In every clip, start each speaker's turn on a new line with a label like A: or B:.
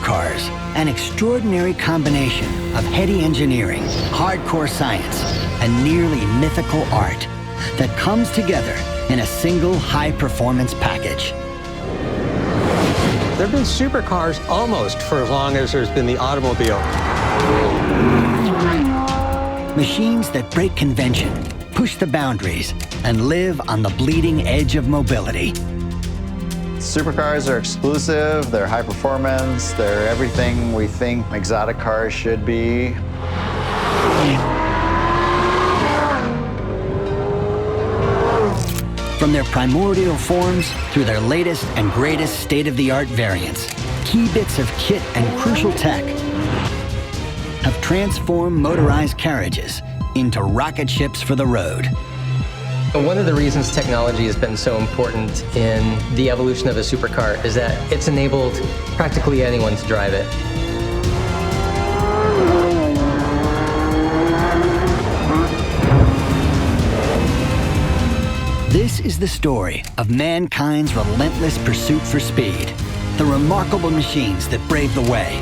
A: Supercars, an extraordinary combination of heady engineering, hardcore science, and nearly mythical art that comes together in a single high-performance package.
B: There have been supercars almost for as long as there's been the automobile.
A: Machines that break convention, push the boundaries, and live on the bleeding edge of mobility.
C: Supercars are exclusive, they're high performance, they're everything we think exotic cars should be.
A: From their primordial forms through their latest and greatest state-of-the-art variants, key bits of kit and crucial tech have transformed motorized carriages into rocket ships for the road.
D: One of the reasons technology has been so important in the evolution of a supercar is that it's enabled practically anyone to drive it.
A: This is the story of mankind's relentless pursuit for speed, the remarkable machines that brave the way,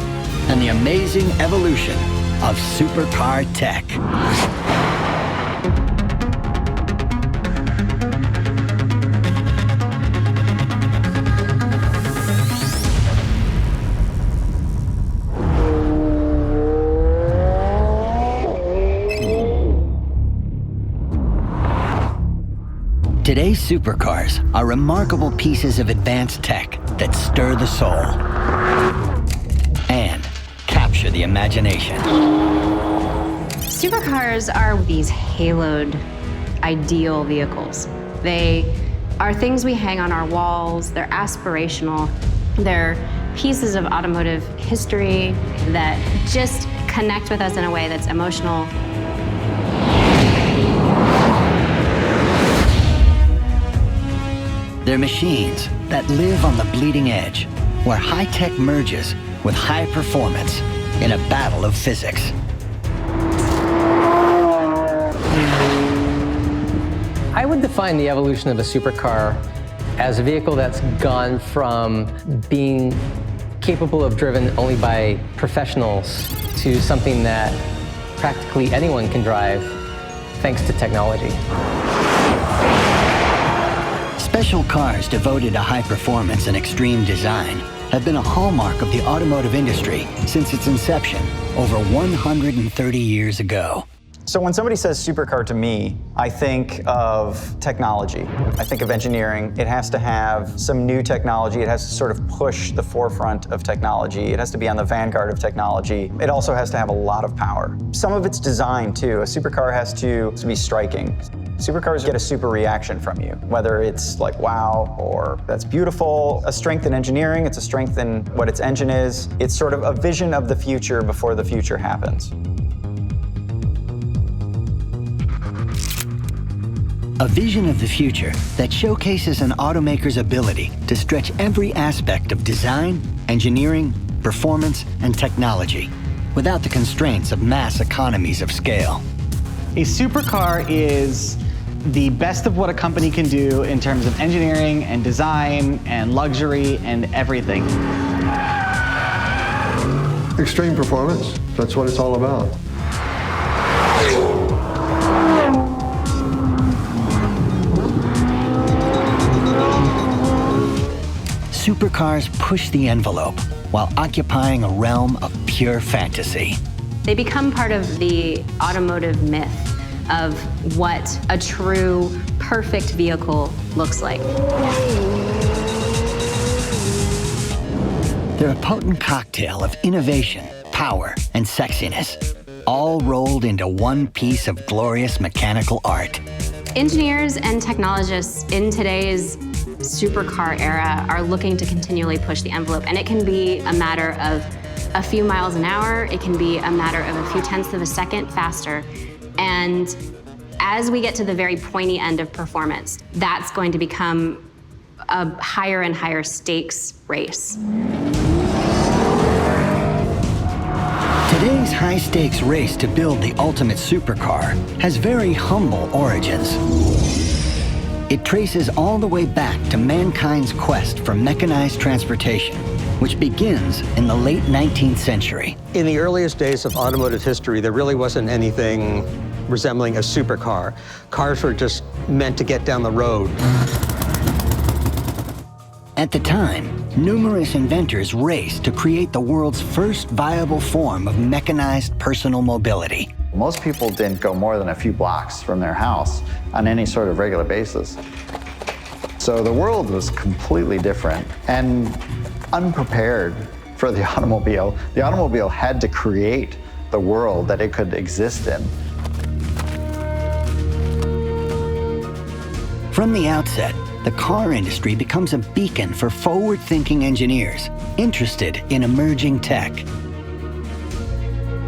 A: and the amazing evolution of supercar tech. Today's supercars are remarkable pieces of advanced tech that stir the soul and capture the imagination.
E: Supercars are these haloed, ideal vehicles. They are things we hang on our walls. They're aspirational. They're pieces of automotive history that just connect with us in a way that's emotional.
A: They're machines that live on the bleeding edge, where high-tech merges with high performance in a battle of physics.
D: I would define the evolution of a supercar as a vehicle that's gone from being capable of driven only by professionals to something that practically anyone can drive thanks to technology.
A: Special cars devoted to high performance and extreme design have been a hallmark of the automotive industry since its inception over 130 years ago.
C: So when somebody says supercar to me, I think of technology. I think of engineering. It has to have some new technology. It has to sort of push the forefront of technology. It has to be on the vanguard of technology. It also has to have a lot of power. Some of it's design too. A supercar has to be striking. Supercars get a super reaction from you, whether it's like, wow, or that's beautiful. A strength in engineering, it's a strength in what its engine is. It's sort of a vision of the future before the future happens.
A: A vision of the future that showcases an automaker's ability to stretch every aspect of design, engineering, performance, and technology without the constraints of mass economies of scale.
F: A supercar is the best of what a company can do in terms of engineering and design and luxury and everything.
G: Extreme performance, that's what it's all about.
A: Supercars push the envelope while occupying a realm of pure fantasy.
E: They become part of the automotive myth of what a true, perfect vehicle looks like.
A: They're a potent cocktail of innovation, power, and sexiness, all rolled into one piece of glorious mechanical art.
E: Engineers and technologists in today's supercar era are looking to continually push the envelope, and it can be a matter of a few miles an hour, it can be a matter of a few tenths of a second faster. And as we get to the very pointy end of performance, that's going to become a higher and higher stakes race.
A: Today's high-stakes race to build the ultimate supercar has very humble origins. It traces all the way back to mankind's quest for mechanized transportation which begins in the late 19th century.
B: In the earliest days of automotive history, there really wasn't anything resembling a supercar. Cars were just meant to get down the road.
A: At the time, numerous inventors raced to create the world's first viable form of mechanized personal mobility.
H: Most people didn't go more than a few blocks from their house on any sort of regular basis. So the world was completely different and unprepared for the automobile. The automobile had to create the world that it could exist in.
A: From the outset, the car industry becomes a beacon for forward-thinking engineers interested in emerging tech.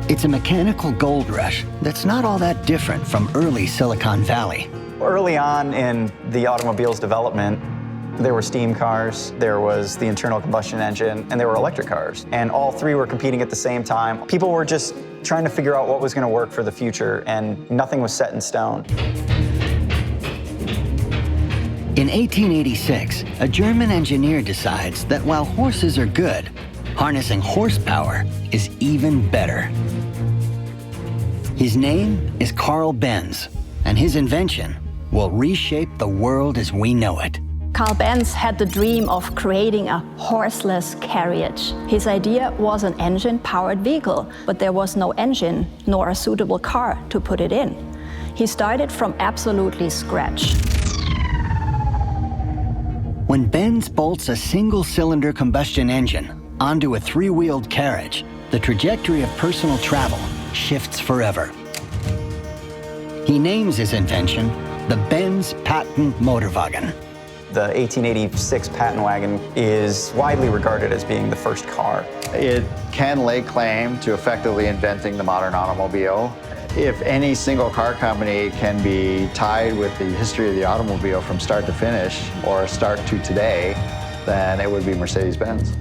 A: It's a mechanical gold rush that's not all that different from early Silicon Valley.
C: Early on in the automobile's development, there were steam cars, there was the internal combustion engine, and there were electric cars. And all three were competing at the same time. People were just trying to figure out what was going to work for the future, and nothing was set in stone.
A: In 1886, a German engineer decides that while horses are good, harnessing horsepower is even better. His name is Carl Benz, and his invention will reshape the world as we know it.
I: Carl Benz had the dream of creating a horseless carriage. His idea was an engine-powered vehicle, but there was no engine nor a suitable car to put it in. He started from absolutely scratch.
A: When Benz bolts a single-cylinder combustion engine onto a three-wheeled carriage, the trajectory of personal travel shifts forever. He names his invention the Benz Patent Motorwagen.
C: The 1886 patent wagon is widely regarded as being the first car.
H: It can lay claim to effectively inventing the modern automobile. If any single car company can be tied with the history of the automobile from start to finish, or start to today, then it would be Mercedes-Benz.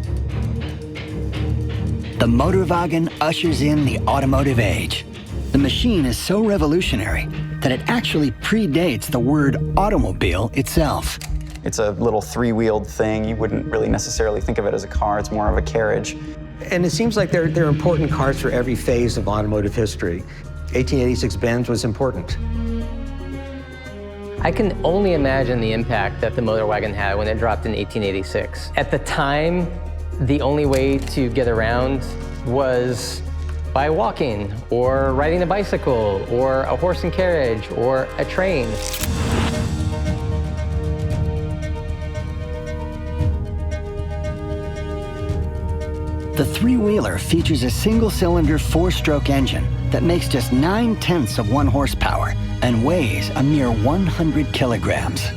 A: The Motorwagen ushers in the automotive age. The machine is so revolutionary that it actually predates the word automobile itself.
C: It's a little three-wheeled thing. You wouldn't really necessarily think of it as a car. It's more of a carriage.
B: And it seems like they're important cars for every phase of automotive history. 1886 Benz was important.
D: I can only imagine the impact that the Motorwagen had when it dropped in 1886. At the time, the only way to get around was by walking, or riding a bicycle, or a horse and carriage, or a train.
A: The three-wheeler features a single-cylinder four-stroke engine that makes just 9/10 of 1 horsepower and weighs a mere 100 kilograms.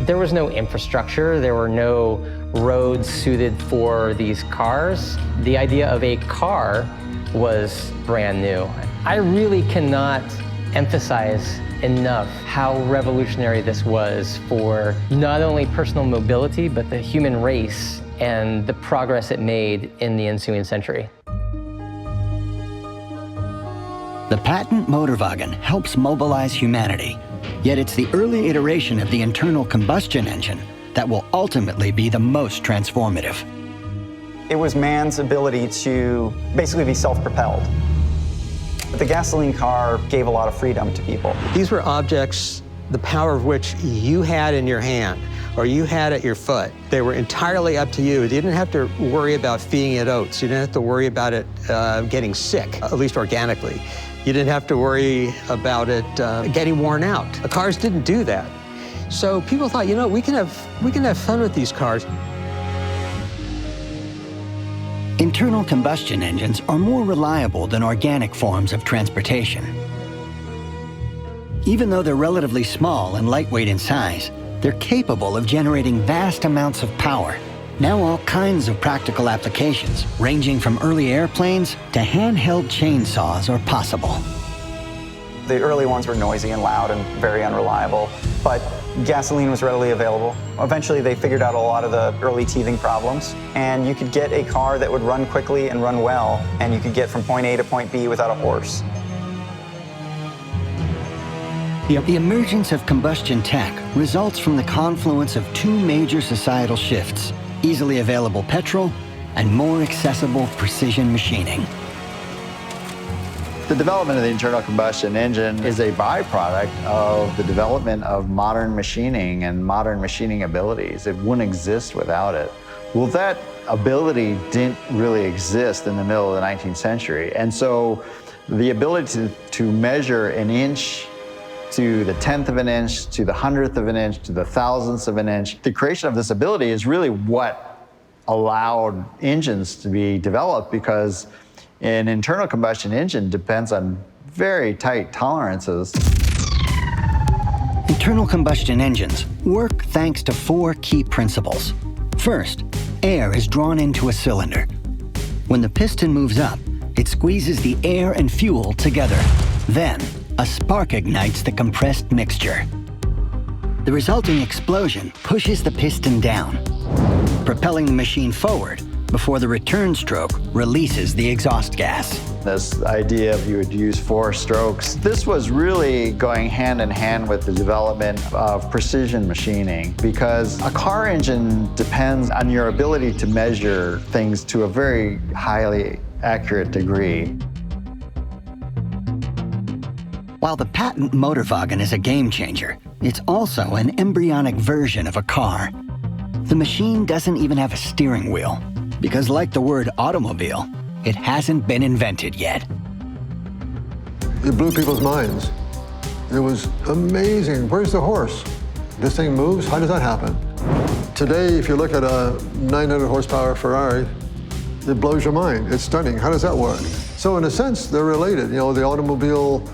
D: There was no infrastructure, there were no roads suited for these cars. The idea of a car was brand new. I really cannot emphasize enough how revolutionary this was for not only personal mobility, but the human race and the progress it made in the ensuing century.
A: The patent Motorwagen helps mobilize humanity, yet it's the early iteration of the internal combustion engine that will ultimately be the most transformative.
C: It was man's ability to basically be self-propelled. The gasoline car gave a lot of freedom to people.
B: These were objects, the power of which you had in your hand, or you had at your foot. They were entirely up to you. You didn't have to worry about feeding it oats. You didn't have to worry about it getting sick, at least organically. You didn't have to worry about it getting worn out. The cars didn't do that. So people thought, you know, we can have fun with these cars.
A: Internal combustion engines are more reliable than organic forms of transportation. Even though they're relatively small and lightweight in size, they're capable of generating vast amounts of power. Now all kinds of practical applications, ranging from early airplanes to handheld chainsaws, are possible.
C: The early ones were noisy and loud and very unreliable, but gasoline was readily available. Eventually they figured out a lot of the early teething problems, and you could get a car that would run quickly and run well, and you could get from point A to point B without a horse.
A: The emergence of combustion tech results from the confluence of two major societal shifts: easily available petrol, and more accessible precision machining.
H: The development of the internal combustion engine is a byproduct of the development of modern machining and modern machining abilities. It wouldn't exist without it. Well, that ability didn't really exist in the middle of the 19th century. And so the ability to measure an inch to the 10th of an inch, to the 100th of an inch, to the thousandth of an inch, the creation of this ability is really what allowed engines to be developed, because an internal combustion engine depends on very tight tolerances.
A: Internal combustion engines work thanks to 4 key principles. First, air is drawn into a cylinder. When the piston moves up, it squeezes the air and fuel together. Then, a spark ignites the compressed mixture. The resulting explosion pushes the piston down, propelling the machine forward before the return stroke releases the exhaust gas.
H: This idea of you would use 4 strokes, this was really going hand in hand with the development of precision machining, because a car engine depends on your ability to measure things to a very highly accurate degree.
A: While the patent Motorwagen is a game changer, it's also an embryonic version of a car. The machine doesn't even have a steering wheel, because like the word automobile, it hasn't been invented yet.
G: It blew people's minds. It was amazing. Where's the horse? This thing moves? How does that happen? Today, if you look at a 900 horsepower Ferrari, it blows your mind. It's stunning. How does that work? So in a sense, they're related. You know, the automobile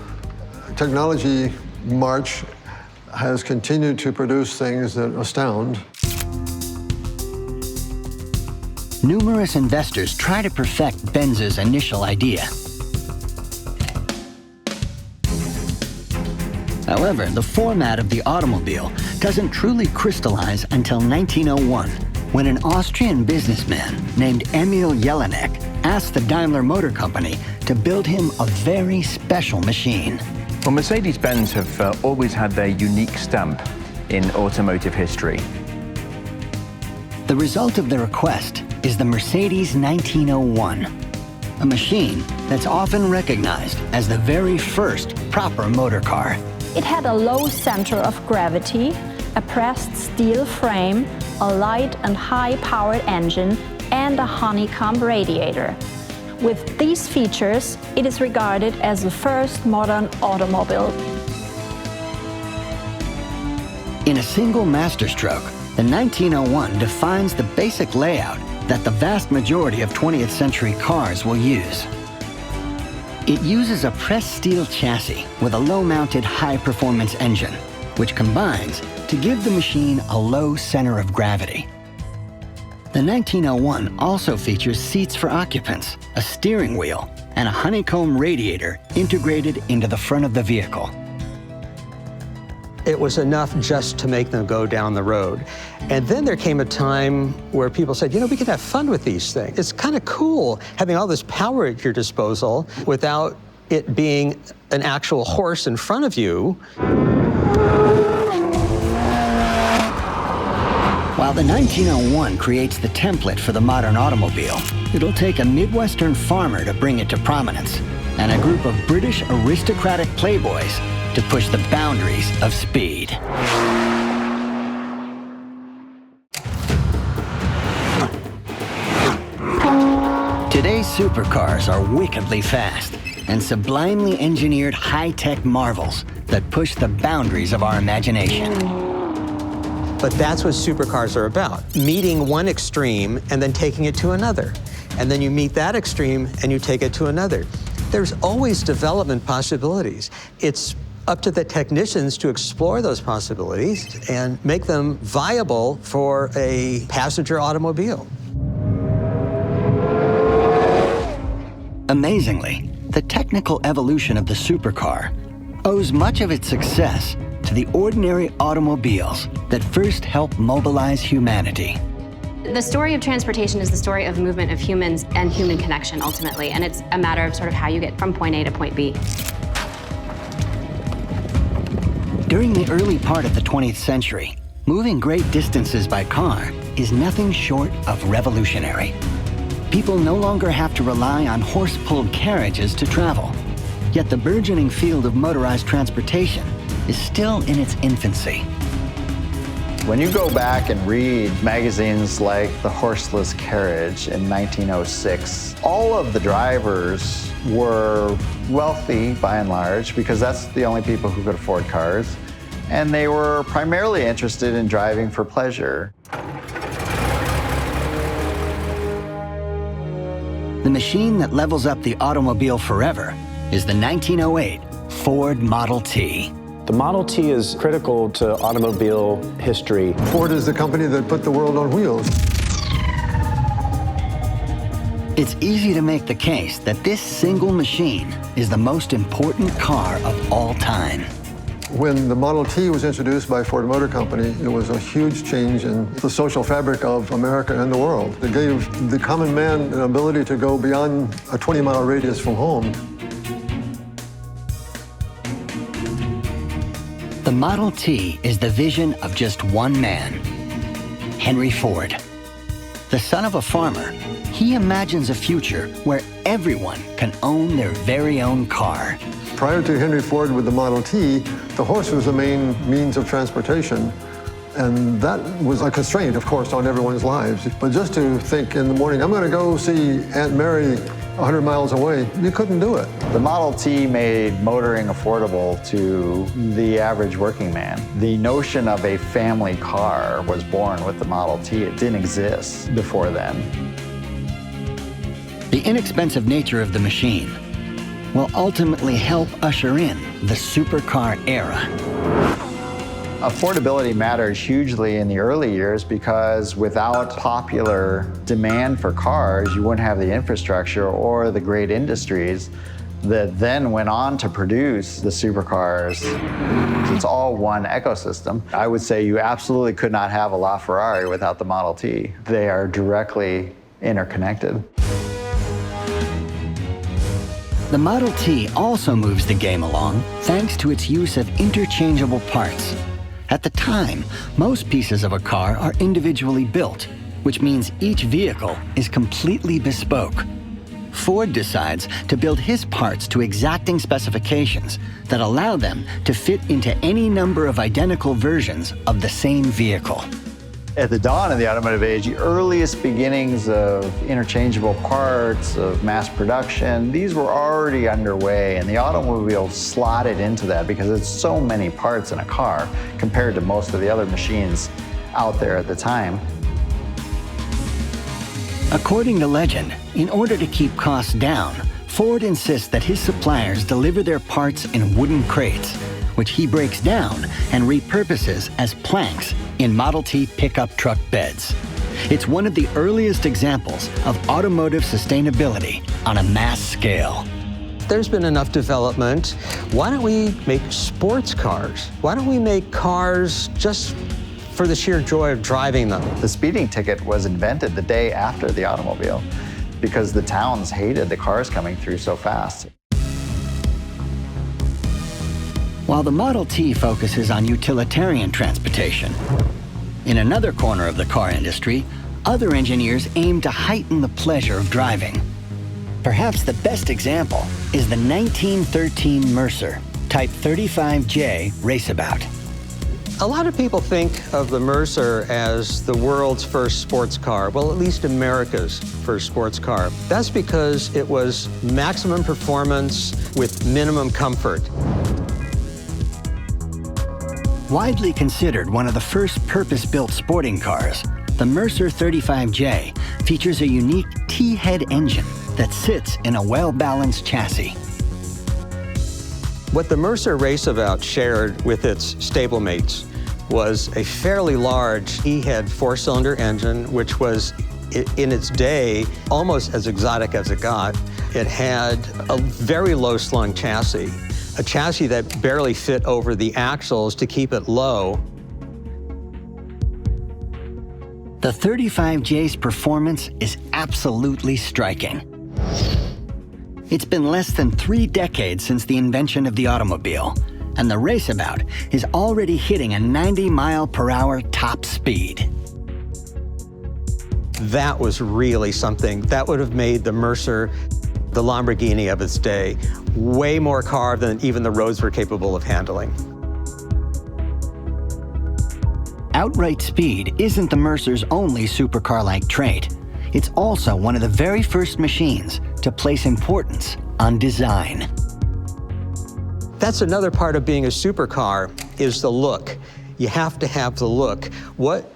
G: technology march has continued to produce things that astound.
A: Numerous investors try to perfect Benz's initial idea. However, the format of the automobile doesn't truly crystallize until 1901, when an Austrian businessman named Emil Jelinek asked the Daimler Motor Company to build him a very special machine.
J: Well, Mercedes-Benz have always had their unique stamp in automotive history.
A: The result of the request is the Mercedes 1901, a machine that's often recognized as the very first proper motor car.
I: It had a low center of gravity, a pressed steel frame, a light and high-powered engine, and a honeycomb radiator. With these features, it is regarded as the first modern automobile.
A: In a single masterstroke, the 1901 defines the basic layout that the vast majority of 20th century cars will use. It uses a pressed steel chassis with a low-mounted high-performance engine, which combines to give the machine a low center of gravity. The 1901 also features seats for occupants, a steering wheel, and a honeycomb radiator integrated into the front of the vehicle.
B: It was enough just to make them go down the road. And then there came a time where people said, you know, we could have fun with these things. It's kind of cool having all this power at your disposal without it being an actual horse in front of you.
A: While the 1901 creates the template for the modern automobile, it'll take a Midwestern farmer to bring it to prominence, and a group of British aristocratic playboys to push the boundaries of speed. Today's supercars are wickedly fast and sublimely engineered high-tech marvels that push the boundaries of our imagination.
B: But that's what supercars are about, meeting one extreme and then taking it to another. And then you meet that extreme and you take it to another. There's always development possibilities. It's up to the technicians to explore those possibilities and make them viable for a passenger automobile.
A: Amazingly, the technical evolution of the supercar owes much of its success to the ordinary automobiles that first helped mobilize humanity.
E: The story of transportation is the story of movement of humans and human connection, ultimately, and it's a matter of sort of how you get from point A to point B.
A: During the early part of the 20th century, Moving great distances by car is nothing short of revolutionary. People no longer have to rely on horse-pulled carriages to travel. Yet the burgeoning field of motorized transportation is still in its infancy.
H: When you go back and read magazines like The Horseless Carriage in 1906, all of the drivers were wealthy by and large because that's the only people who could afford cars. And they were primarily interested in driving for pleasure.
A: The machine that levels up the automobile forever is the 1908 Ford Model T.
K: The Model T is critical to automobile history.
G: Ford is the company that put the world on wheels.
A: It's easy to make the case that this single machine is the most important car of all time.
G: When the Model T was introduced by Ford Motor Company, it was a huge change in the social fabric of America and the world. It gave the common man an ability to go beyond a 20-mile radius from home.
A: The Model T is the vision of just one man, Henry Ford. The son of a farmer, he imagines a future where everyone can own their very own car.
G: Prior to Henry Ford with the Model T, the horse was the main means of transportation. And that was a constraint, of course, on everyone's lives. But just to think in the morning, I'm going to go see Aunt Mary 100 miles away, you couldn't do it.
H: The Model T made motoring affordable to the average working man. The notion of a family car was born with the Model T. It didn't exist before then.
A: The inexpensive nature of the machine will ultimately help usher in the supercar era.
H: Affordability mattered hugely in the early years because without popular demand for cars, you wouldn't have the infrastructure or the great industries that then went on to produce the supercars. It's all one ecosystem. I would say you absolutely could not have a LaFerrari without the Model T. They are directly interconnected.
A: The Model T also moves the game along thanks to its use of interchangeable parts. At the time, most pieces of a car are individually built, which means each vehicle is completely bespoke. Ford decides to build his parts to exacting specifications that allow them to fit into any number of identical versions of the same vehicle.
H: At the dawn of the automotive age, the earliest beginnings of interchangeable parts, of mass production, these were already underway, and the automobile slotted into that because it's so many parts in a car compared to most of the other machines out there at the time.
A: According to legend, in order to keep costs down, Ford insists that his suppliers deliver their parts in wooden crates, which he breaks down and repurposes as planks in Model T pickup truck beds. It's one of the earliest examples of automotive sustainability on a mass scale.
B: There's been enough development. Why don't we make sports cars? Why don't we make cars just for the sheer joy of driving them?
H: The speeding ticket was invented the day after the automobile because the towns hated the cars coming through so fast.
A: While the Model T focuses on utilitarian transportation, in another corner of the car industry, other engineers aim to heighten the pleasure of driving. Perhaps the best example is the 1913 Mercer Type 35J raceabout.
B: A lot of people think of the Mercer as the world's first sports car, well, at least America's first sports car. That's because it was maximum performance with minimum comfort.
A: Widely considered one of the first purpose-built sporting cars, the Mercer 35J features a unique T-head engine that sits in a well-balanced chassis.
B: What the Mercer raceabout shared with its stablemates was a fairly large T-head four-cylinder engine, which was, in its day, almost as exotic as it got. It had a very low-slung chassis, a chassis that barely fit over the axles to keep it low.
A: The 35J's performance is absolutely striking. It's been less than 3 decades since the invention of the automobile, and the raceabout is already hitting a 90-mile-per-hour top speed.
B: That was really something. That would have made the Mercer the Lamborghini of its day. Way more car than even the roads were capable of handling.
A: Outright speed isn't the Mercer's only supercar-like trait. It's also one of the very first machines to place importance on design.
B: That's another part of being a supercar, is the look. You have to have the look. What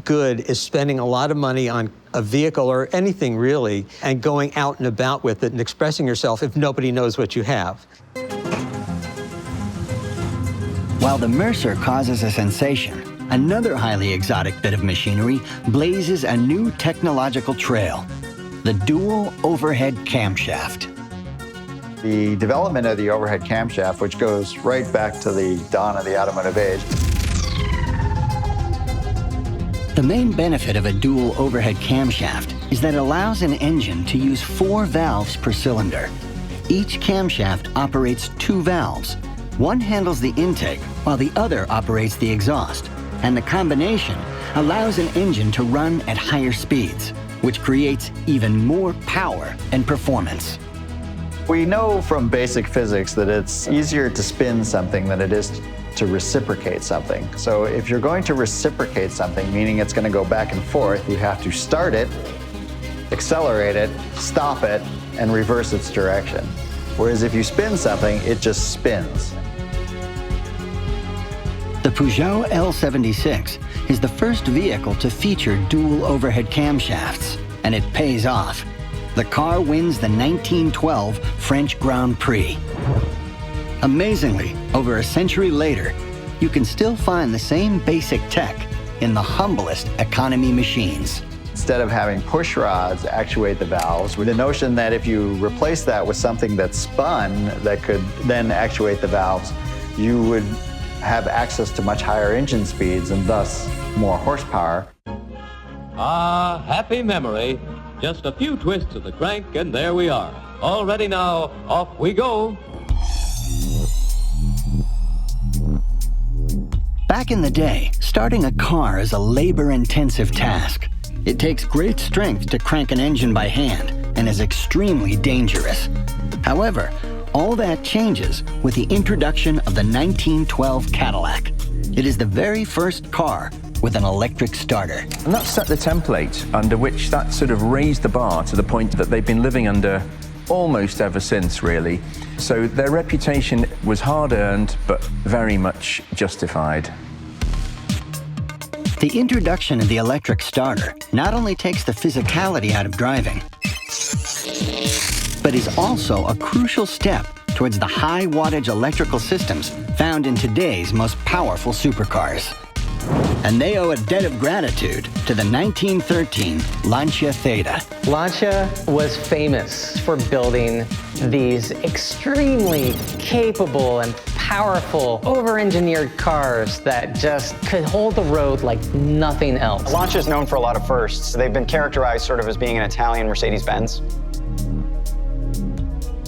B: good is spending a lot of money on a vehicle or anything really and going out and about with it and expressing yourself if nobody knows what you have?
A: While the Mercer causes a sensation, another highly exotic bit of machinery blazes a new technological trail: the dual overhead camshaft.
H: The development of the overhead camshaft, which goes right back to the dawn of the automotive age.
A: The main benefit of a dual overhead camshaft is that it allows an engine to use 4 valves per cylinder. Each camshaft operates 2 valves. One handles the intake, while the other operates the exhaust. And the combination allows an engine to run at higher speeds, which creates even more power and performance.
H: We know from basic physics that it's easier to spin something than it is to reciprocate something. So if you're going to reciprocate something, meaning it's going to go back and forth, you have to start it, accelerate it, stop it, and reverse its direction. Whereas if you spin something, it just spins.
A: The Peugeot L76 is the first vehicle to feature dual overhead camshafts, and it pays off. The car wins the 1912 French Grand Prix. Amazingly, over a century later, you can still find the same basic tech in the humblest economy machines.
H: Instead of having push rods actuate the valves, with the notion that if you replace that with something that spun that could then actuate the valves, you would have access to much higher engine speeds and thus more horsepower.
L: Ah, happy memory. Just a few twists of the crank and there we are. All ready now, off we go.
A: Back in the day, starting a car is a labor-intensive task. It takes great strength to crank an engine by hand and is extremely dangerous. However, all that changes with the introduction of the 1912 Cadillac. It is the very first car with an electric starter.
J: And that set the template under which that sort of raised the bar to the point that they've been living under almost ever since, really. So their reputation was hard-earned, but very much justified.
A: The introduction of the electric starter not only takes the physicality out of driving, but is also a crucial step towards the high-wattage electrical systems found in today's most powerful supercars. And they owe a debt of gratitude to the 1913 Lancia Theta.
D: Lancia was famous for building these extremely capable and powerful, over-engineered cars that just could hold the road like nothing else.
C: Lancia is known for a lot of firsts. They've been characterized sort of as being an Italian Mercedes-Benz.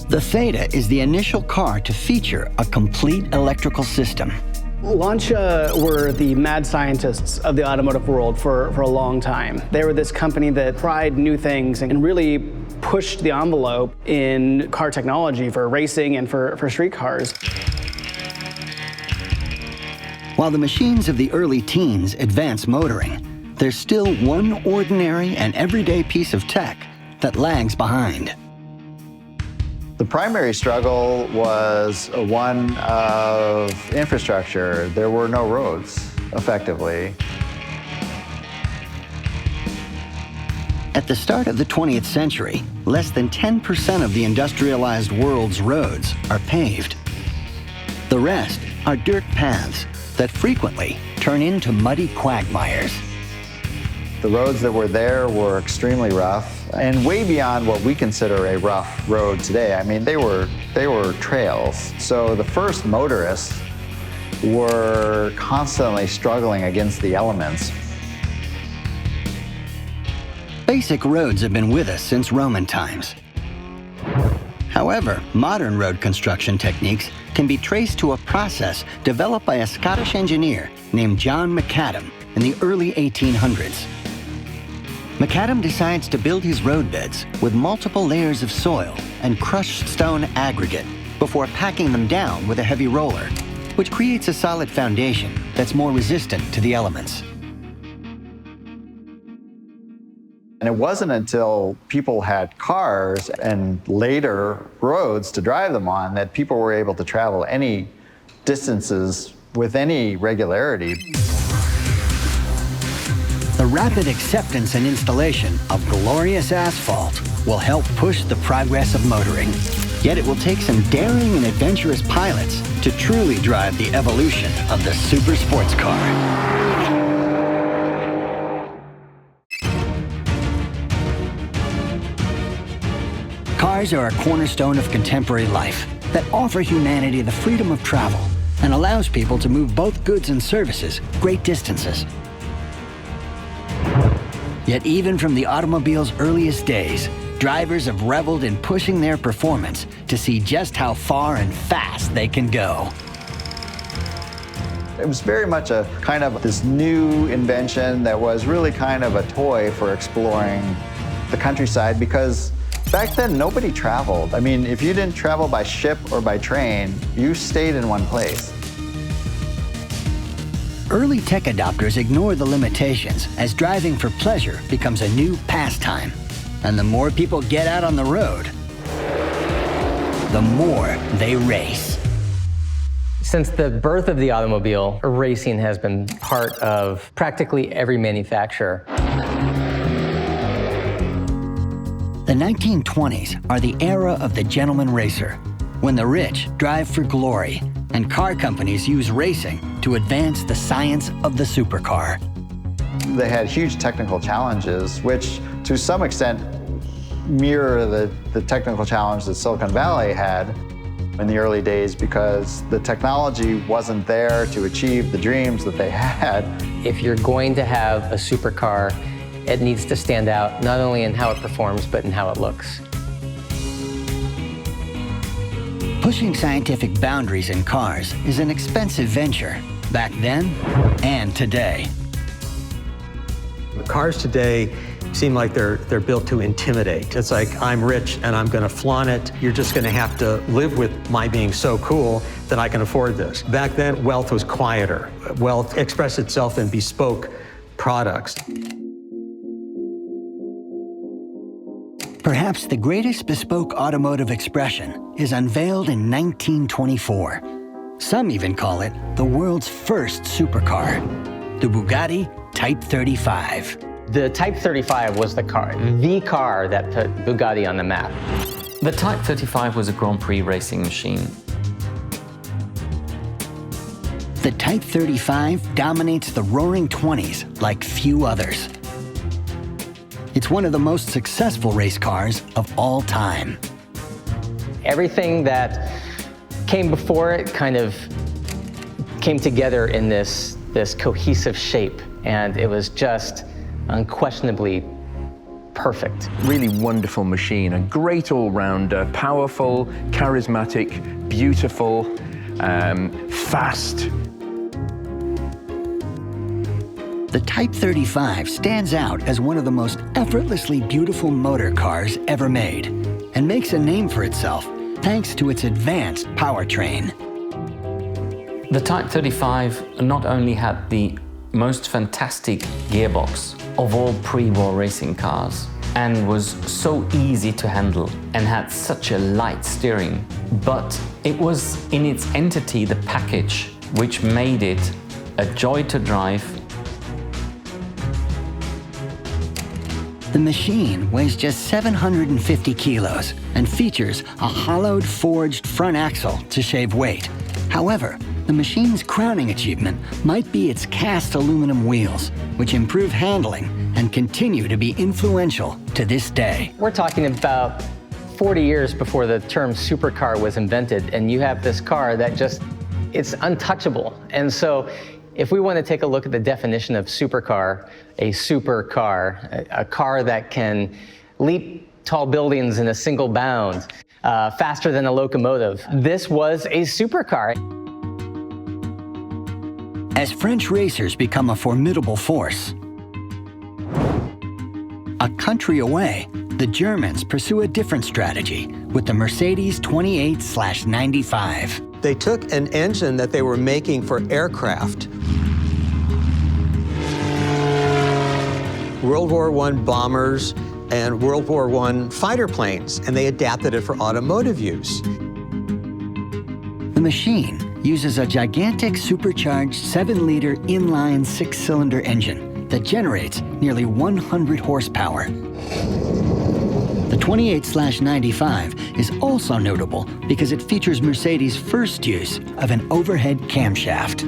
A: The Theta is the initial car to feature a complete electrical system.
F: Lancia were the mad scientists of the automotive world for a long time. They were this company that tried new things and really pushed the envelope in car technology for racing and for street cars.
A: While the machines of the early teens advance motoring, there's still one ordinary and everyday piece of tech that lags behind.
H: The primary struggle was one of infrastructure. There were no roads, effectively.
A: At the start of the 20th century, less than 10% of the industrialized world's roads are paved. The rest are dirt paths that frequently turn into muddy quagmires.
H: The roads that were there were extremely rough and way beyond what we consider a rough road today. I mean, they were trails. So the first motorists were constantly struggling against the elements.
A: Basic roads have been with us since Roman times. However, modern road construction techniques can be traced to a process developed by a Scottish engineer named John McAdam in the early 1800s. McAdam decides to build his roadbeds with multiple layers of soil and crushed stone aggregate before packing them down with a heavy roller, which creates a solid foundation that's more resistant to the elements.
H: And it wasn't until people had cars and later roads to drive them on that people were able to travel any distances with any regularity.
A: The rapid acceptance and installation of glorious asphalt will help push the progress of motoring. Yet it will take some daring and adventurous pilots to truly drive the evolution of the super sports car. Cars are a cornerstone of contemporary life that offer humanity the freedom of travel and allows people to move both goods and services great distances. Yet even from the automobile's earliest days, drivers have reveled in pushing their performance to see just how far and fast they can go.
H: It was very much a kind of this new invention that was really kind of a toy for exploring the countryside, because back then nobody traveled. I mean, if you didn't travel by ship or by train, you stayed in one place.
A: Early tech adopters ignore the limitations as driving for pleasure becomes a new pastime. And the more people get out on the road, the more they race.
D: Since the birth of the automobile, racing has been part of practically every manufacturer.
A: The 1920s are the era of the gentleman racer, when the rich drive for glory and car companies use racing to advance the science of the supercar.
H: They had huge technical challenges, which to some extent mirror the technical challenge that Silicon Valley had in the early days, because the technology wasn't there to achieve the dreams that they had.
D: If you're going to have a supercar, it needs to stand out not only in how it performs, but in how it looks.
A: Pushing scientific boundaries in cars is an expensive venture, back then and today.
B: The cars today seem like they're built to intimidate. It's like, I'm rich and I'm gonna flaunt it. You're just gonna have to live with my being so cool that I can afford this. Back then, wealth was quieter. Wealth expressed itself in bespoke products.
A: Perhaps the greatest bespoke automotive expression is unveiled in 1924. Some even call it the world's first supercar, the Bugatti Type 35.
D: The Type 35 was the car that put Bugatti on the map.
M: The Type 35 was a Grand Prix racing machine.
A: The Type 35 dominates the roaring 20s like few others. It's one of the most successful race cars of all time.
D: Everything that came before it kind of came together in this cohesive shape, and it was just unquestionably perfect.
J: Really wonderful machine, a great all-rounder, powerful, charismatic, beautiful, fast.
A: The Type 35 stands out as one of the most effortlessly beautiful motor cars ever made, and makes a name for itself thanks to its advanced powertrain.
M: The Type 35 not only had the most fantastic gearbox of all pre-war racing cars, and was so easy to handle and had such a light steering, but it was in its entity, the package, which made it a joy to drive.
A: The machine weighs just 750 kilos and features a hollowed forged front axle to shave weight. However, the machine's crowning achievement might be its cast aluminum wheels, which improve handling and continue to be influential to this day.
D: We're talking about 40 years before the term supercar was invented, and you have this car that it's untouchable. And so if we want to take a look at the definition of supercar, a car that can leap tall buildings in a single bound, faster than a locomotive. This was a supercar.
A: As French racers become a formidable force, a country away, the Germans pursue a different strategy with the Mercedes 28/95.
B: They took an engine that they were making for aircraft, World War I bombers and World War I fighter planes, and they adapted it for automotive use.
A: The machine uses a gigantic supercharged 7-liter inline 6-cylinder engine that generates nearly 100 horsepower. The 28/95 is also notable because it features Mercedes' first use of an overhead camshaft.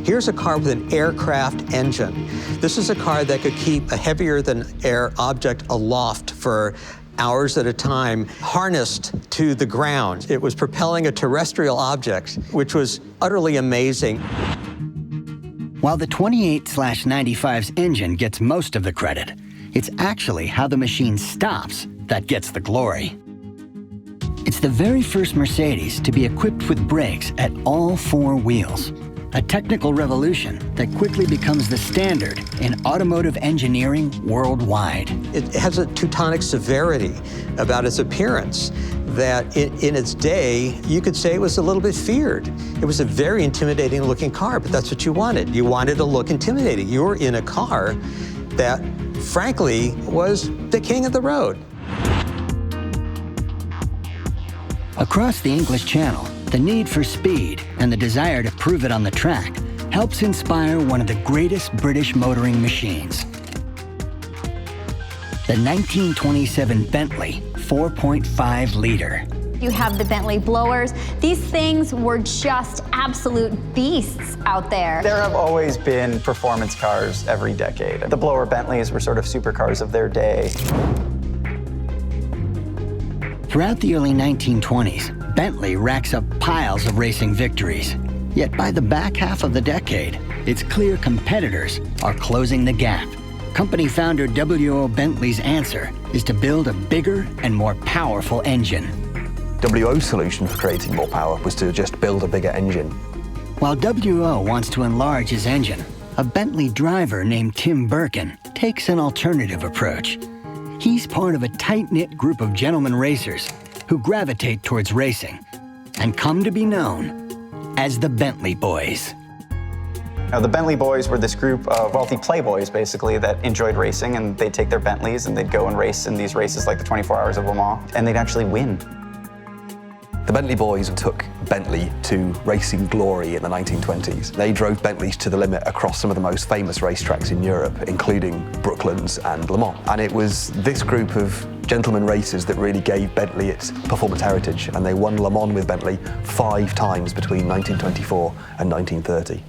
B: Here's a car with an aircraft engine. This is a car that could keep a heavier-than-air object aloft for hours at a time, harnessed to the ground. It was propelling a terrestrial object, which was utterly amazing.
A: While the 28/95's engine gets most of the credit, it's actually how the machine stops that gets the glory. It's the very first Mercedes to be equipped with brakes at all 4 wheels, a technical revolution that quickly becomes the standard in automotive engineering worldwide.
B: It has a Teutonic severity about its appearance that in its day, you could say it was a little bit feared. It was a very intimidating looking car, but that's what you wanted. You wanted to look intimidating. You were in a car that, frankly, was the king of the road.
A: Across the English Channel, the need for speed and the desire to prove it on the track helps inspire one of the greatest British motoring machines. The 1927 Bentley 4.5-liter.
N: You have the Bentley blowers. These things were just absolute beasts out there.
C: There have always been performance cars every decade. The blower Bentleys were sort of supercars of their day.
A: Throughout the early 1920s, Bentley racks up piles of racing victories. Yet by the back half of the decade, its clear competitors are closing the gap. Company founder W.O. Bentley's answer is to build a bigger and more powerful engine.
O: W.O.'s solution for creating more power was to just build a bigger engine.
A: While W.O. wants to enlarge his engine, a Bentley driver named Tim Birkin takes an alternative approach. He's part of a tight-knit group of gentlemen racers who gravitate towards racing and come to be known as the Bentley Boys.
C: Now, the Bentley Boys were this group of wealthy playboys, basically, that enjoyed racing, and they'd take their Bentleys and they'd go and race in these races like the 24 Hours of Le Mans, and they'd actually win.
O: The Bentley Boys took Bentley to racing glory in the 1920s. They drove Bentleys to the limit across some of the most famous racetracks in Europe, including Brooklands and Le Mans. And it was this group of gentlemen racers that really gave Bentley its performance heritage, and they won Le Mans with Bentley 5 times between 1924 and 1930.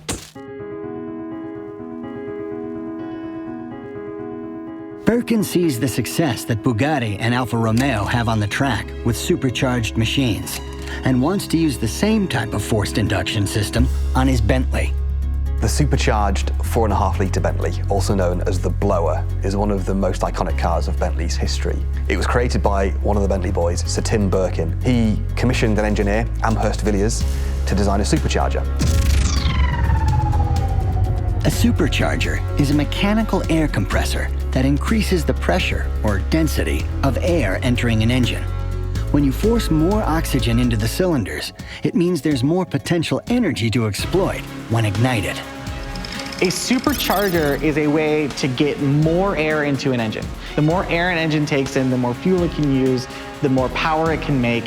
A: Birkin sees the success that Bugatti and Alfa Romeo have on the track with supercharged machines and wants to use the same type of forced induction system on his Bentley.
O: The supercharged 4.5-litre Bentley, also known as the Blower, is one of the most iconic cars of Bentley's history. It was created by one of the Bentley boys, Sir Tim Birkin. He commissioned an engineer, Amherst Villiers, to design a supercharger.
A: A supercharger is a mechanical air compressor that increases the pressure or density of air entering an engine. When you force more oxygen into the cylinders, it means there's more potential energy to exploit when ignited.
P: A supercharger is a way to get more air into an engine. The more air an engine takes in, the more fuel it can use, the more power it can make.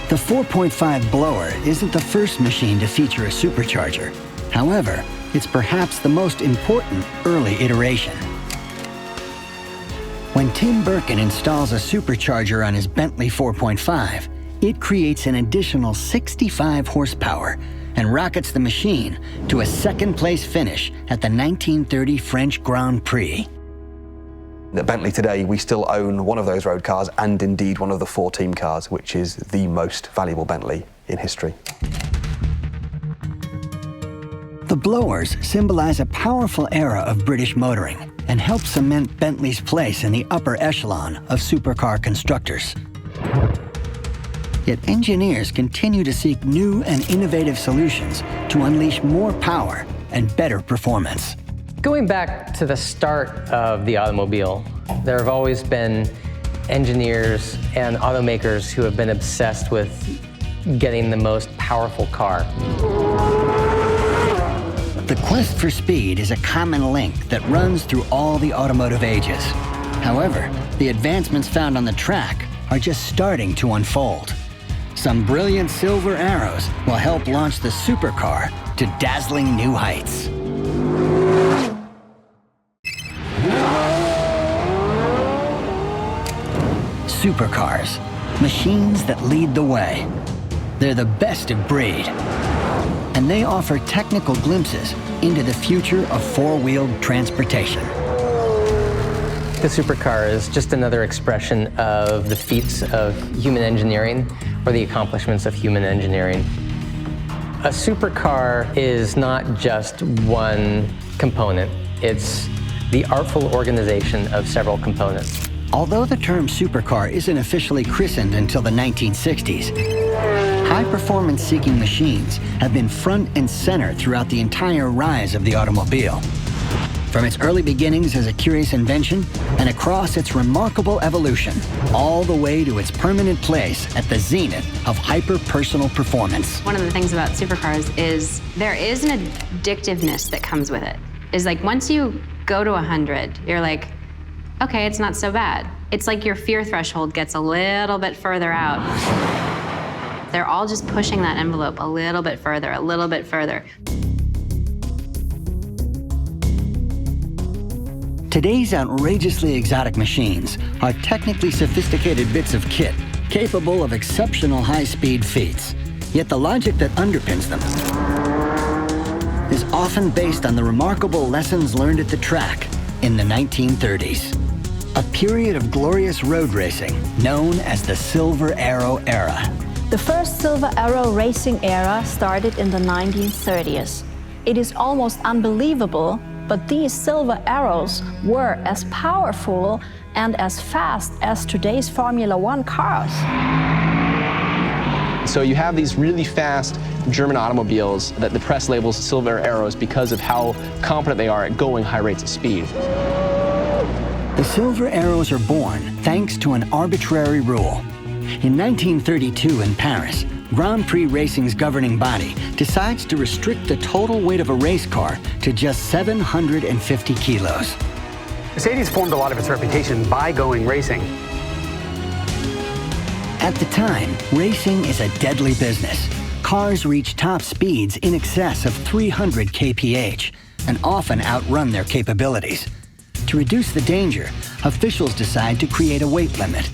A: The 4.5 blower isn't the first machine to feature a supercharger. However, it's perhaps the most important early iteration. When Tim Birkin installs a supercharger on his Bentley 4.5, it creates an additional 65 horsepower and rockets the machine to a second-place finish at the 1930 French Grand Prix.
O: At Bentley today, we still own one of those road cars and indeed one of the 4 team cars, which is the most valuable Bentley in history.
A: The blowers symbolize a powerful era of British motoring, and helped cement Bentley's place in the upper echelon of supercar constructors. Yet engineers continue to seek new and innovative solutions to unleash more power and better performance.
D: Going back to the start of the automobile, there have always been engineers and automakers who have been obsessed with getting the most powerful car.
A: The quest for speed is a common link that runs through all the automotive ages. However, the advancements found on the track are just starting to unfold. Some brilliant silver arrows will help launch the supercar to dazzling new heights. Supercars, machines that lead the way. They're the best of breed, and they offer technical glimpses into the future of four-wheeled transportation.
D: The supercar is just another expression of the feats of human engineering or the accomplishments of human engineering. A supercar is not just one component. It's the artful organization of several components.
A: Although the term supercar isn't officially christened until the 1960s, high-performance-seeking machines have been front and center throughout the entire rise of the automobile. From its early beginnings as a curious invention and across its remarkable evolution, all the way to its permanent place at the zenith of hyper-personal performance.
E: One of the things about supercars is there is an addictiveness that comes with it. It's like once you go to 100, you're like, okay, it's not so bad. It's like your fear threshold gets a little bit further out. They're all just pushing that envelope a little bit further, a little bit further.
A: Today's outrageously exotic machines are technically sophisticated bits of kit capable of exceptional high-speed feats. Yet the logic that underpins them is often based on the remarkable lessons learned at the track in the 1930s. A period of glorious road racing known as the Silver Arrow era.
I: The first Silver Arrow racing era started in the 1930s. It is almost unbelievable, but these Silver Arrows were as powerful and as fast as today's Formula One cars.
K: So you have these really fast German automobiles that the press labels Silver Arrows because of how competent they are at going high rates of speed.
A: The Silver Arrows are born thanks to an arbitrary rule. In 1932 in Paris, Grand Prix Racing's governing body decides to restrict the total weight of a race car to just 750 kilos.
Q: Mercedes formed a lot of its reputation by going racing.
A: At the time, racing is a deadly business. Cars reach top speeds in excess of 300 kph and often outrun their capabilities. To reduce the danger, officials decide to create a weight limit.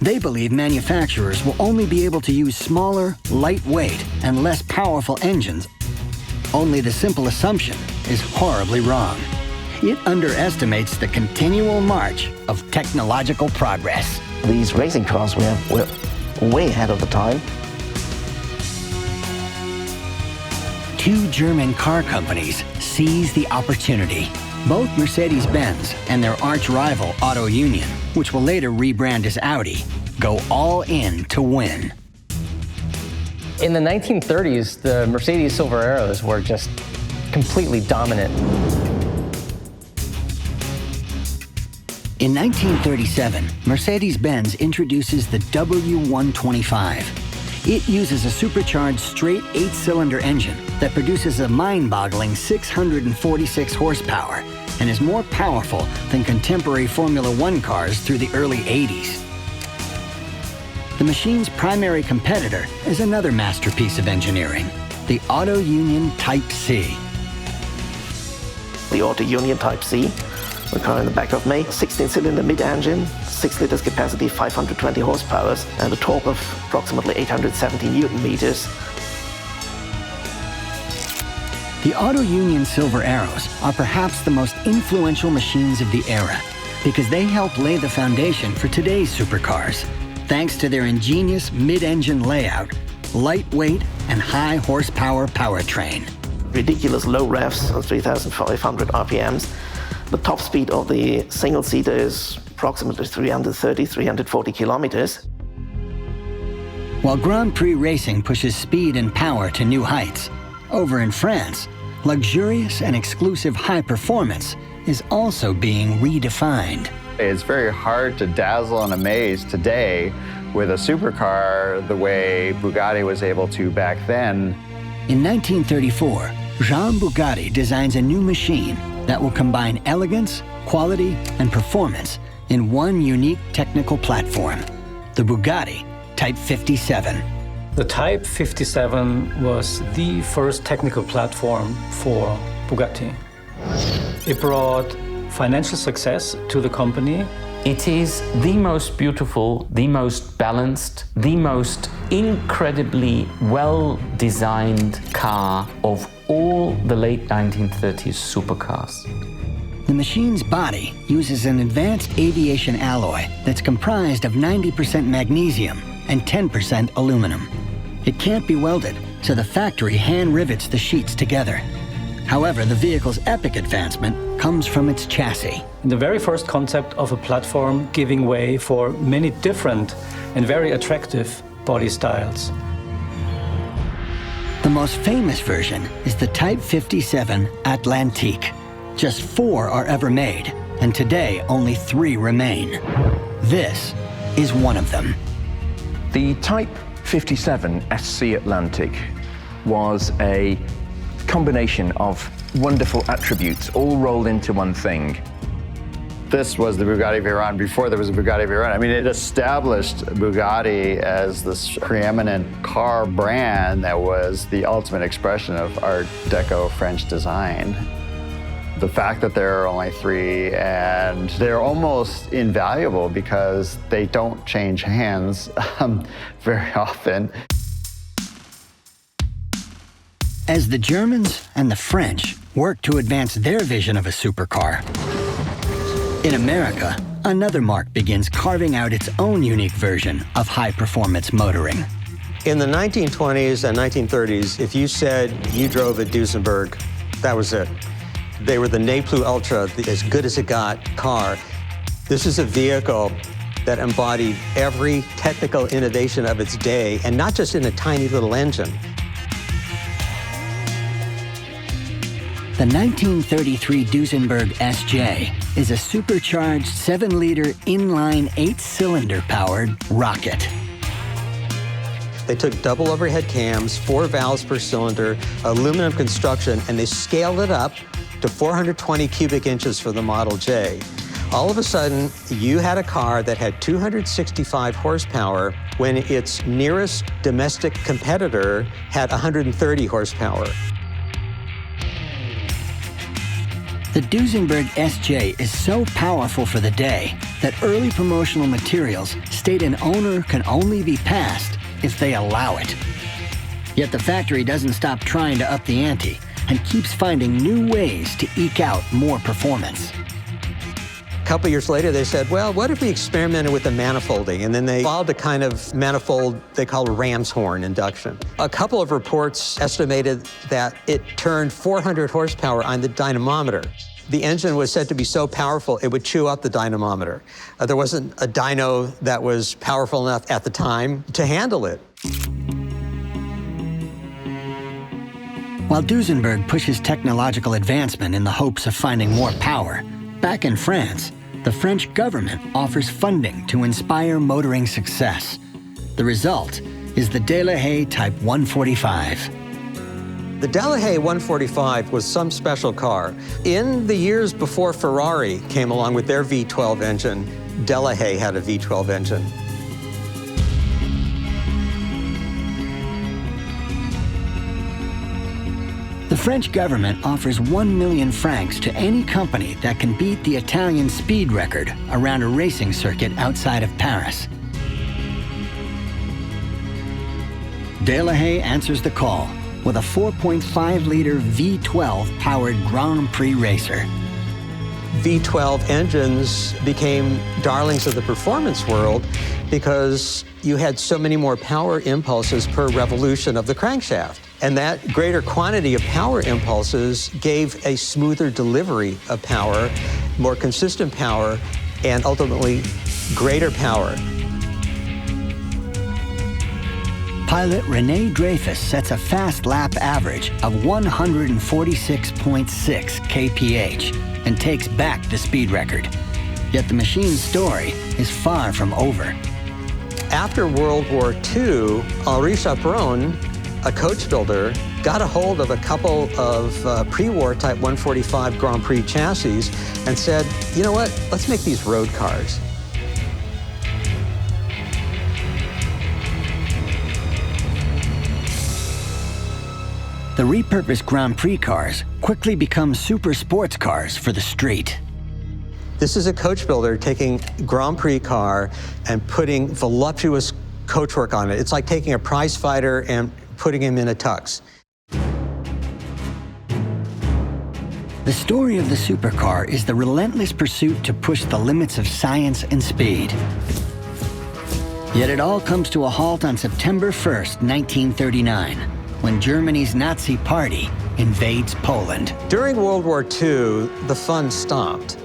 A: They believe manufacturers will only be able to use smaller, lightweight, and less powerful engines. Only the simple assumption is horribly wrong. It underestimates the continual march of technological progress.
R: These racing cars were way ahead of the time.
A: Two German car companies seize the opportunity. Both Mercedes-Benz and their arch-rival Auto Union, which will later rebrand as Audi, go all in to win.
D: In the 1930s, the Mercedes Silver Arrows were just completely dominant.
A: In 1937, Mercedes-Benz introduces the W125. It uses a supercharged straight 8-cylinder engine that produces a mind-boggling 646 horsepower and is more powerful than contemporary Formula One cars through the early 80s. The machine's primary competitor is another masterpiece of engineering, the Auto Union Type C.
R: The Auto Union Type C, the car in the back of me, 16-cylinder mid-engine, 6 liters capacity, 520 horsepower, and a torque of approximately 870 Newton meters.
A: The Auto Union Silver Arrows are perhaps the most influential machines of the era because they helped lay the foundation for today's supercars, thanks to their ingenious mid-engine layout, lightweight, and high horsepower powertrain.
R: Ridiculous low revs on 3,500 RPMs. The top speed of the single-seater is approximately 330, 340 kilometers.
A: While Grand Prix racing pushes speed and power to new heights, over in France, luxurious and exclusive high performance is also being redefined.
H: It's very hard to dazzle and amaze today with a supercar the way Bugatti was able to back then.
A: In 1934, Jean Bugatti designs a new machine that will combine elegance, quality, and performance in one unique technical platform, the Bugatti Type 57.
S: The Type 57 was the first technical platform for Bugatti. It brought financial success to the company.
M: It is the most beautiful, the most balanced, the most incredibly well-designed car of all the late 1930s supercars.
A: The machine's body uses an advanced aviation alloy that's comprised of 90% magnesium and 10% aluminum. It can't be welded, so the factory hand rivets the sheets together. However, the vehicle's epic advancement comes from its chassis.
S: The very first concept of a platform giving way for many different and very attractive body styles.
A: The most famous version is the Type 57 Atlantic. Just 4 are ever made, and today only 3 remain. This is one of them.
J: The Type 57 SC Atlantic was a combination of wonderful attributes all rolled into one thing.
H: This was the Bugatti Veyron before there was a Bugatti Veyron. I mean, it established Bugatti as this preeminent car brand that was the ultimate expression of Art Deco French design. The fact that there are only 3 and they're almost invaluable because they don't change hands very often.
A: As the Germans and the French work to advance their vision of a supercar, in America, another marque begins carving out its own unique version of high-performance motoring.
B: In the 1920s and 1930s, if you said you drove a Duesenberg, that was it. They were the ne plus ultra, the as good as it got car. This is a vehicle that embodied every technical innovation of its day, and not just in a tiny little engine.
A: The 1933 Duesenberg SJ is a supercharged 7-liter inline 8-cylinder powered rocket.
B: They took double overhead cams, 4 valves per cylinder, aluminum construction, and they scaled it up to 420 cubic inches for the Model J. All of a sudden, you had a car that had 265 horsepower when its nearest domestic competitor had 130 horsepower.
A: The Duesenberg SJ is so powerful for the day that early promotional materials state an owner can only be passed if they allow it. Yet the factory doesn't stop trying to up the ante and keeps finding new ways to eke out more performance.
B: A couple years later, they said, well, what if we experimented with the manifolding? And then they evolved a kind of manifold they call ram's horn induction. A couple of reports estimated that it turned 400 horsepower on the dynamometer. The engine was said to be so powerful, it would chew up the dynamometer. There wasn't a dyno that was powerful enough at the time to handle it.
A: While Duesenberg pushes technological advancement in the hopes of finding more power, back in France, the French government offers funding to inspire motoring success. The result is the Delahaye Type 145.
B: The Delahaye 145 was some special car. In the years before Ferrari came along with their V12 engine, Delahaye had a V12 engine.
A: The French government offers 1 million francs to any company that can beat the Italian speed record around a racing circuit outside of Paris. Delahaye answers the call with a 4.5-liter V12 powered Grand Prix racer.
B: V12 engines became darlings of the performance world because you had so many more power impulses per revolution of the crankshaft. And that greater quantity of power impulses gave a smoother delivery of power, more consistent power, and ultimately greater power.
A: Pilot René Dreyfus sets a fast lap average of 146.6 kph and takes back the speed record. Yet the machine's story is far from over.
B: After World War II, Henri Chaperon, a coach builder, got a hold of a couple of pre-war Type 145 Grand Prix chassis and said, you know what, let's make these road cars.
A: The repurposed Grand Prix cars quickly become super sports cars for the street.
B: This is a coach builder taking Grand Prix car and putting voluptuous coachwork on it. It's like taking a prize fighter and putting him in a tux.
A: The story of the supercar is the relentless pursuit to push the limits of science and speed. Yet it all comes to a halt on September 1st, 1939, when Germany's Nazi party invades Poland.
B: During World War II, the fun stopped.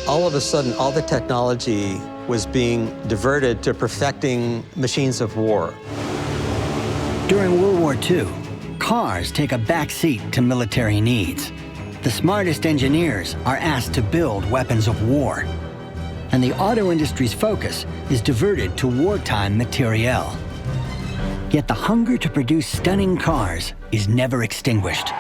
B: All of a sudden, all the technology was being diverted to perfecting machines of war.
A: During World War II, cars take a back seat to military needs. The smartest engineers are asked to build weapons of war. And the auto industry's focus is diverted to wartime materiel. Yet the hunger to produce stunning cars is never extinguished.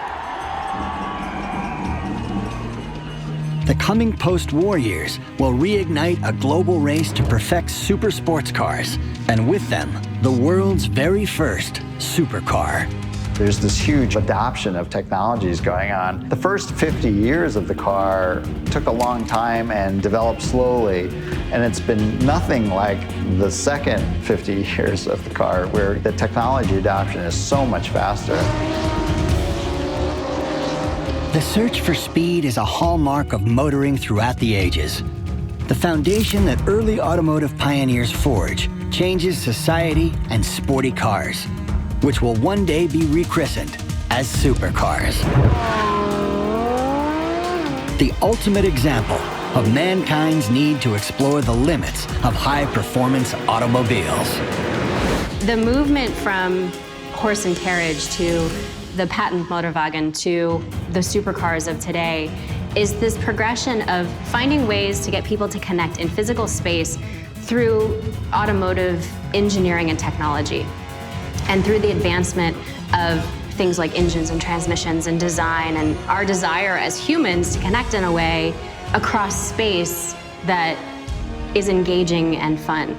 A: The coming post-war years will reignite a global race to perfect super sports cars, and with them, the world's very first supercar.
H: There's this huge adoption of technologies going on. The first 50 years of the car took a long time and developed slowly, and it's been nothing like the second 50 years of the car, where the technology adoption is so much faster.
A: The search for speed is a hallmark of motoring throughout the ages. The foundation that early automotive pioneers forge changes society and sporty cars, which will one day be rechristened as supercars. The ultimate example of mankind's need to explore the limits of high-performance automobiles.
E: The movement from horse and carriage to the patent Motorwagen to the supercars of today is this progression of finding ways to get people to connect in physical space through automotive engineering and technology, and through the advancement of things like engines and transmissions and design, and our desire as humans to connect in a way across space that is engaging and fun.